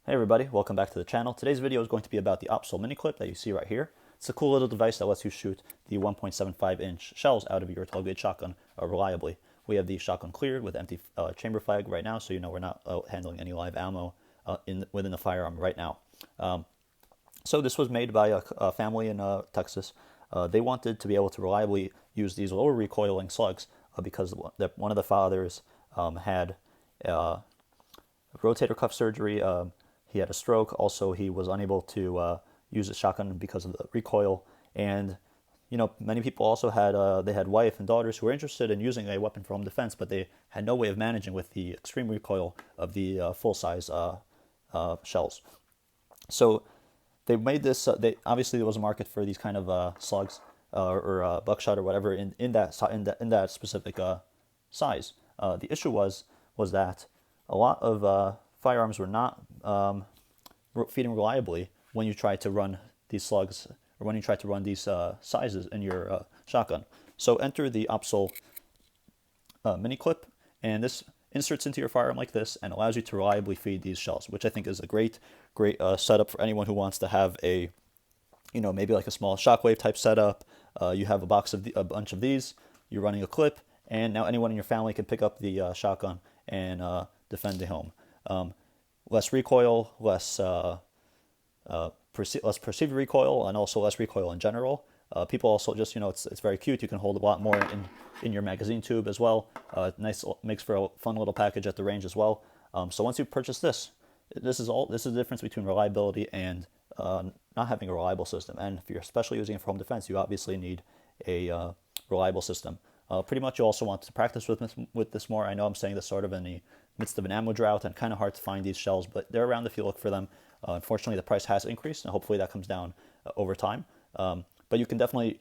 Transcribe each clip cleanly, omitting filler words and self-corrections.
Hey everybody, welcome back to the channel. Today's video is going to be about the OpSol Mini Clip that you see right here. It's a cool little device that lets you shoot the 1.75-inch shells out of your 12-gauge shotgun reliably. We have the shotgun cleared with empty chamber flag right now, so you know we're not handling any live ammo within the firearm right now. So this was made by a family in Texas. They wanted to be able to reliably use these lower recoiling slugs because one of the fathers had rotator cuff surgery. He had a stroke. Also, he was unable to use a shotgun because of the recoil. And you know, many people also had they had wife and daughters who were interested in using a weapon for home defense, but they had no way of managing with the extreme recoil of the full-size shells. So they made this. They obviously there was a market for these kind of slugs or buckshot or whatever in that specific size. The issue was that a lot of firearms were not feeding reliably when you try to run these slugs or when you try to run these sizes in your shotgun. So enter the OpSol Mini Clip, and this inserts into your firearm like this and allows you to reliably feed these shells, which I think is a great setup for anyone who wants to have a, you know, maybe like a small shockwave type setup. You have a bunch of these, you're running a clip, and now anyone in your family can pick up the shotgun and defend the home. Less recoil, less perceived recoil, and also less recoil in general. People also just, you know, it's very cute. You can hold a lot more in your magazine tube as well. Nice, makes for a fun little package at the range as well. So once you purchase this is the difference between reliability and not having a reliable system. And if you're especially using it for home defense, you obviously need a reliable system. Pretty much you also want to practice with this more. I know I'm saying this sort of in the midst of an ammo drought and kind of hard to find these shells, but they're around if you look for them. Unfortunately, the price has increased, and hopefully that comes down over time. But you can definitely,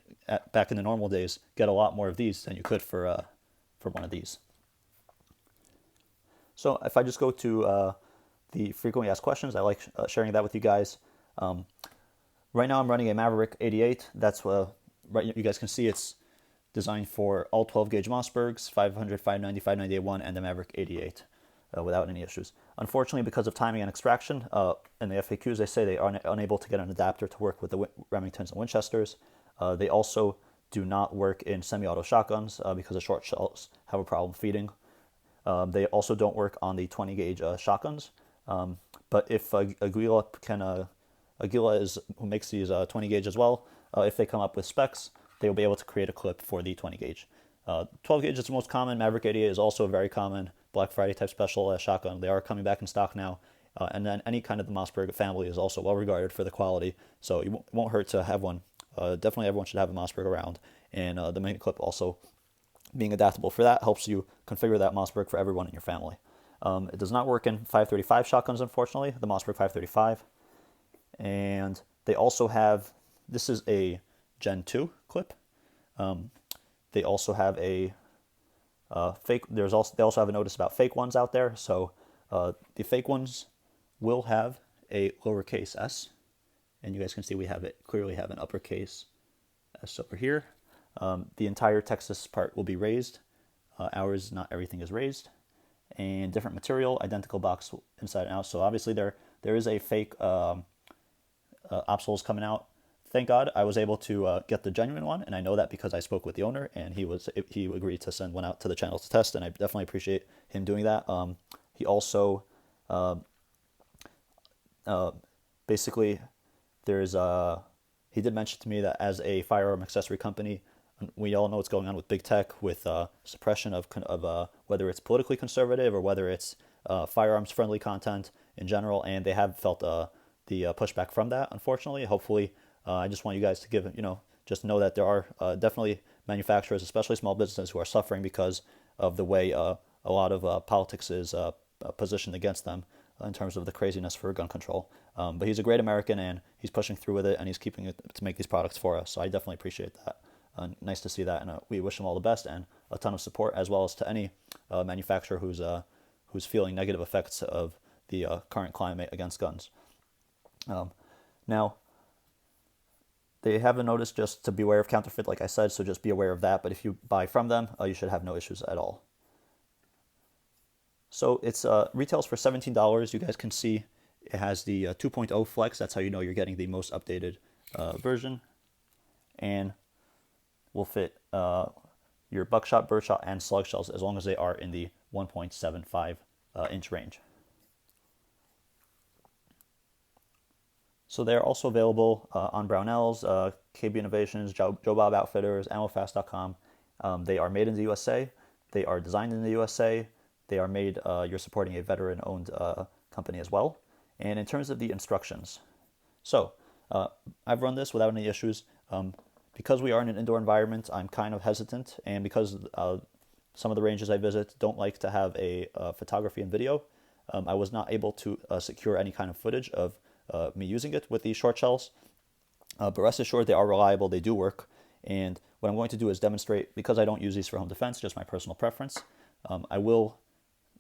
back in the normal days, get a lot more of these than you could for one of these. So if I just go to the frequently asked questions, I like sharing that with you guys. Right now I'm running a Maverick 88. That's right. You guys can see it's designed for all 12 gauge Mossbergs, 500, 590, 598, and the Maverick 88 without any issues. Unfortunately, because of timing and extraction, in the FAQs they say they are unable to get an adapter to work with the Remingtons and Winchesters. They also do not work in semi-auto shotguns because the short shells have a problem feeding. They also don't work on the 20 gauge shotguns. But if Aguila is who makes these 20 gauge as well, if they come up with specs, they'll be able to create a clip for the 20 gauge. 12 gauge is the most common. Maverick 88 is also a very common Black Friday type special shotgun. They are coming back in stock now. And then any kind of the Mossberg family is also well regarded for the quality. So it won't hurt to have one. Definitely everyone should have a Mossberg around. And the Mini Clip also being adaptable for that helps you configure that Mossberg for everyone in your family. It does not work in 535 shotguns, unfortunately, the Mossberg 535. And they also have, this is a Gen 2 clip. They also have a fake. They also have a notice about fake ones out there. So the fake ones will have a lowercase s, and you guys can see we clearly have an uppercase s over here. The entire Texas part will be raised. Ours, not everything is raised, and different material, identical box inside and out. So obviously there is a fake OpSols coming out. Thank God I was able to get the genuine one, and I know that because I spoke with the owner, and he agreed to send one out to the channel to test, and I definitely appreciate him doing that. He also basically he did mention to me that as a firearm accessory company, we all know what's going on with big tech, with suppression of whether it's politically conservative or whether it's firearms friendly content in general, and they have felt the pushback from that, unfortunately. Hopefully. I just want you guys to just know that there are definitely manufacturers, especially small businesses, who are suffering because of the way a lot of politics is positioned against them in terms of the craziness for gun control. But he's a great American, and he's pushing through with it, and he's keeping it to make these products for us. So I definitely appreciate that. Nice to see that, and we wish him all the best and a ton of support, as well as to any manufacturer who's feeling negative effects of the current climate against guns. Now, they have a notice just to beware of counterfeit, like I said, so just be aware of that. But if you buy from them, you should have no issues at all. So it's retails for $17. You guys can see It has the 2.0 flex. That's how you know you're getting the most updated version. And will fit your buckshot, birdshot, and slug shells as long as they are in the 1.75 inch range. So they're also available on Brownells, KB Innovations, Joe Bob Outfitters, AmmoFast.com. They are made in the USA. They are designed in the USA. They are made, you're supporting a veteran-owned company as well. And in terms of the instructions, so I've run this without any issues. Because we are in an indoor environment, I'm kind of hesitant, and because some of the ranges I visit don't like to have a photography and video, I was not able to secure any kind of footage of me using it with these short shells. But rest assured, they are reliable, they do work, and what I'm going to do is demonstrate, because I don't use these for home defense, just my personal preference. I will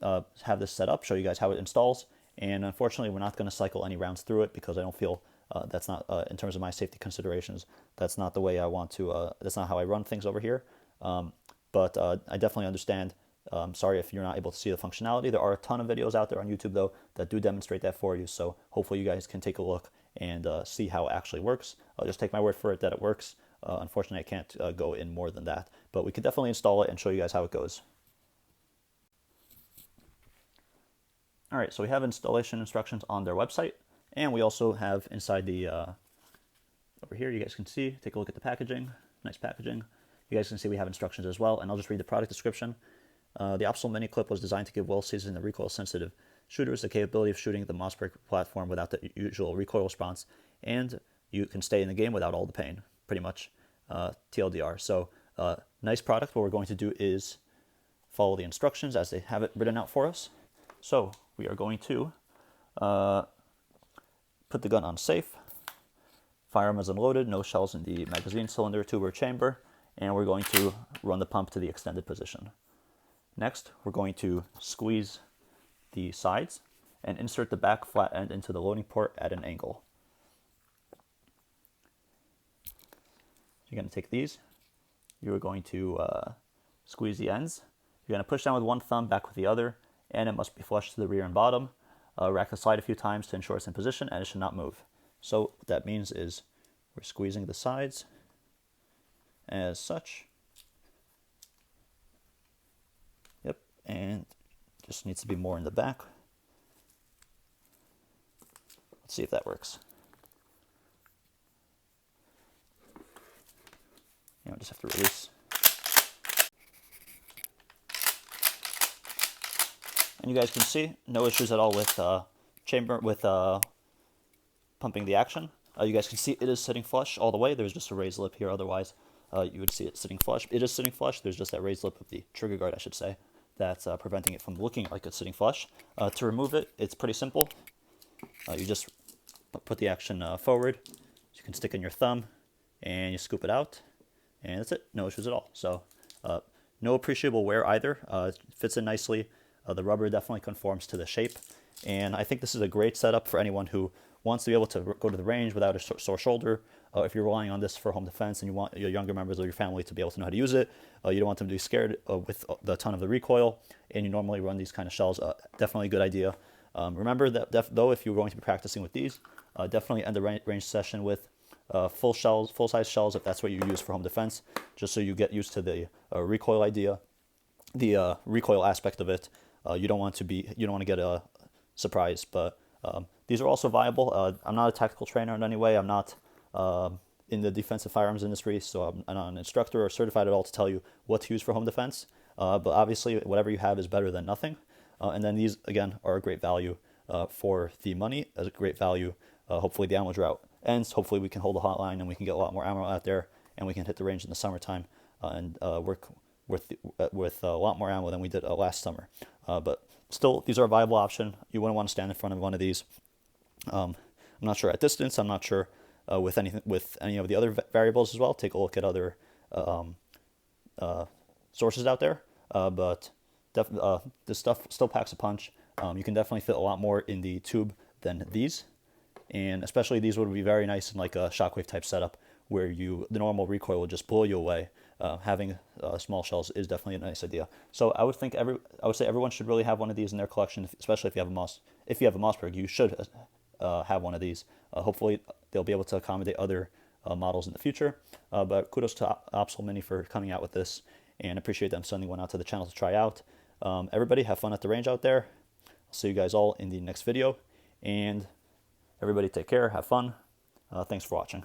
have this set up, show you guys how it installs, and unfortunately we're not going to cycle any rounds through it because I don't feel that's not, in terms of my safety considerations, that's not the way I want to, that's not how I run things over here. But I definitely understand. Sorry if you're not able to see the functionality. There are a ton of videos out there on YouTube, though, that do demonstrate that for you. So hopefully you guys can take a look and see how it actually works. I'll just take my word for it that it works. Unfortunately, I can't go in more than that. But we could definitely install it and show you guys how it goes. All right, so we have installation instructions on their website. And we also have inside the, over here, you guys can see, take a look at the packaging, nice packaging. You guys can see we have instructions as well, and I'll just read the product description. The OpSol Mini Clip was designed to give well-seasoned and recoil-sensitive shooters the capability of shooting the Mossberg platform without the usual recoil response, and you can stay in the game without all the pain, pretty much, TLDR. So, nice product. What we're going to do is follow the instructions as they have it written out for us. So, we are going to put the gun on safe, firearm is unloaded, no shells in the magazine cylinder, tube, or chamber, and we're going to run the pump to the extended position. Next, we're going to squeeze the sides and insert the back flat end into the loading port at an angle. You're going to take these, you're going to squeeze the ends, you're going to push down with one thumb, back with the other, and it must be flush to the rear and bottom. Rack the slide a few times to ensure it's in position, and it should not move. So what that means is we're squeezing the sides as such. Yep, and just needs to be more in the back. Let's see if that works. You know, just have to release. And you guys can see no issues at all with pumping the action. You guys can see it is sitting flush all the way. There's just a raised lip here. Otherwise, you would see it sitting flush. It is sitting flush. There's just that raised lip of the trigger guard, I should say, that's preventing it from looking like it's sitting flush. To remove it, it's pretty simple. You just put the action forward. You can stick in your thumb, and you scoop it out, and that's it. No issues at all. So no appreciable wear either. It fits in nicely. The rubber definitely conforms to the shape, and I think this is a great setup for anyone who wants to be able to go to the range without a sore shoulder. If you're relying on this for home defense and you want your younger members of your family to be able to know how to use it, you don't want them to be scared with the ton of the recoil, and you normally run these kind of shells, definitely a good idea. Remember that though, if you're going to be practicing with these, definitely end the range session with full-size shells if that's what you use for home defense, just so you get used to the recoil idea, the recoil aspect of it. You don't want to get surprised, but these are also viable. I'm not a tactical trainer in any way. I'm not in the defensive firearms industry, so I'm not an instructor or certified at all to tell you what to use for home defense. But obviously, whatever you have is better than nothing. And then these, again, are a great value for the money, as a great value. Hopefully the ammo drought ends. Hopefully we can hold a hotline and we can get a lot more ammo out there, and we can hit the range in the summertime and work with a lot more ammo than we did last summer. But still, these are a viable option. You wouldn't want to stand in front of one of these. I'm not sure at distance. I'm not sure with any of the other variables as well. Take a look at other sources out there. But this stuff still packs a punch. You can definitely fit a lot more in the tube than these. And especially these would be very nice in like a shockwave type setup where the normal recoil will just blow you away. Having small shells is definitely a nice idea. So I would say everyone should really have one of these in their collection, especially if you have a Mossberg. You should have one of these. Hopefully they'll be able to accommodate other models in the future. But kudos to OpSol Mini for coming out with this, and appreciate them sending one out to the channel to try out. Everybody have fun at the range out there. I'll see you guys all in the next video, and everybody take care, have fun. Thanks for watching.